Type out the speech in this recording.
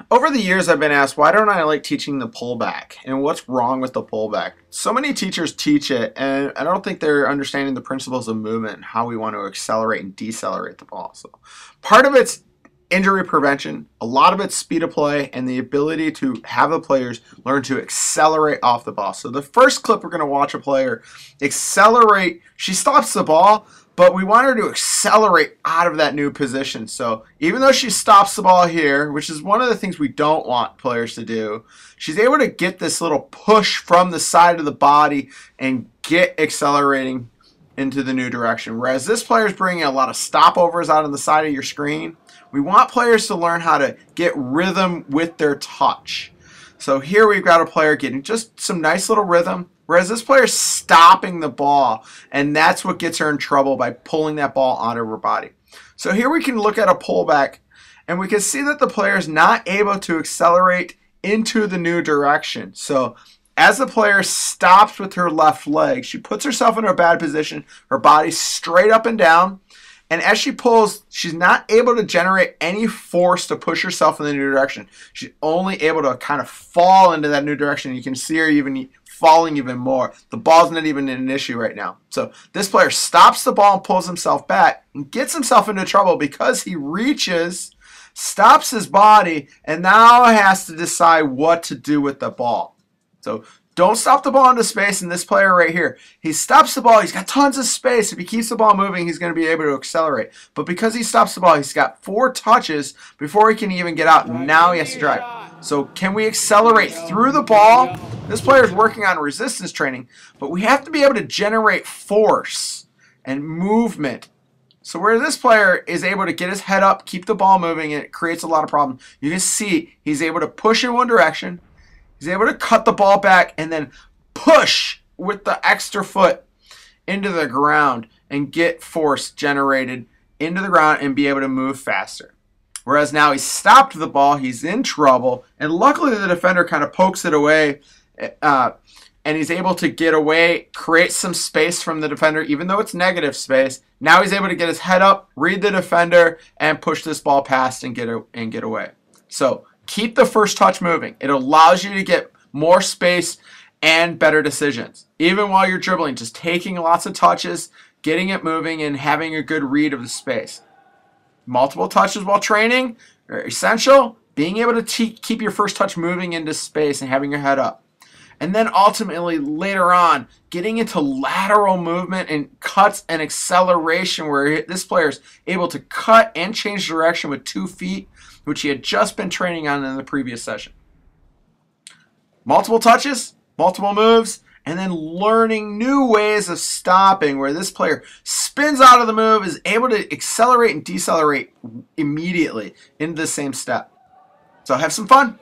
Over the years, I've been asked, why don't I like teaching the pullback? And what's wrong with the pullback? So many teachers teach it, and I don't think they're understanding the principles of movement and how we want to accelerate and decelerate the ball. So part of it's injury prevention, a lot of it's speed of play, and the ability to have the players learn to accelerate off the ball. So the first clip we're going to watch a player accelerate. She stops the ball, but we want her to accelerate out of that new position. So even though she stops the ball here, which is one of the things we don't want players to do, she's able to get this little push from the side of the body and get accelerating into the new direction. Whereas this player is bringing a lot of stopovers out on the side of your screen. We want players to learn how to get rhythm with their touch. So here we've got a player getting just some nice little rhythm, whereas this player is stopping the ball, and that's what gets her in trouble by pulling that ball out of her body. So here we can look at a pullback, and we can see that the player is not able to accelerate into the new direction. So as the player stops with her left leg, she puts herself in a bad position, her body's straight up and down, and as she pulls, she's not able to generate any force to push herself in the new direction. She's only able to kind of fall into that new direction. You can see her even falling even more. The ball's not even an issue right now. So this player stops the ball and pulls himself back and gets himself into trouble because he reaches, stops his body, and now has to decide what to do with the ball. So don't stop the ball into space. And this player right here, he stops the ball. He's got tons of space. If he keeps the ball moving, he's going to be able to accelerate. But because he stops the ball, he's got 4 touches before he can even get out. And now he has to drive. So can we accelerate through the ball? This player is working on resistance training, but we have to be able to generate force and movement. So where this player is able to get his head up, keep the ball moving, and it creates a lot of problems. You can see he's able to push in one direction. He's able to cut the ball back and then push with the extra foot into the ground and get force generated into the ground and be able to move faster. Whereas now he's stopped the ball, he's in trouble, and luckily the defender kind of pokes it away, and he's able to get away, create some space from the defender, even though it's negative space. Now he's able to get his head up, read the defender, and push this ball past and get away. So keep the first touch moving. It allows you to get more space and better decisions. Even while you're dribbling, just taking lots of touches, getting it moving, and having a good read of the space. Multiple touches while training are essential. Being able to keep your first touch moving into space and having your head up. And then ultimately later on, getting into lateral movement and cuts and acceleration where this player is able to cut and change direction with 2 feet, which he had just been training on in the previous session. Multiple touches, multiple moves, and then learning new ways of stopping where this player spins out of the move, is able to accelerate and decelerate immediately into the same step. So have some fun.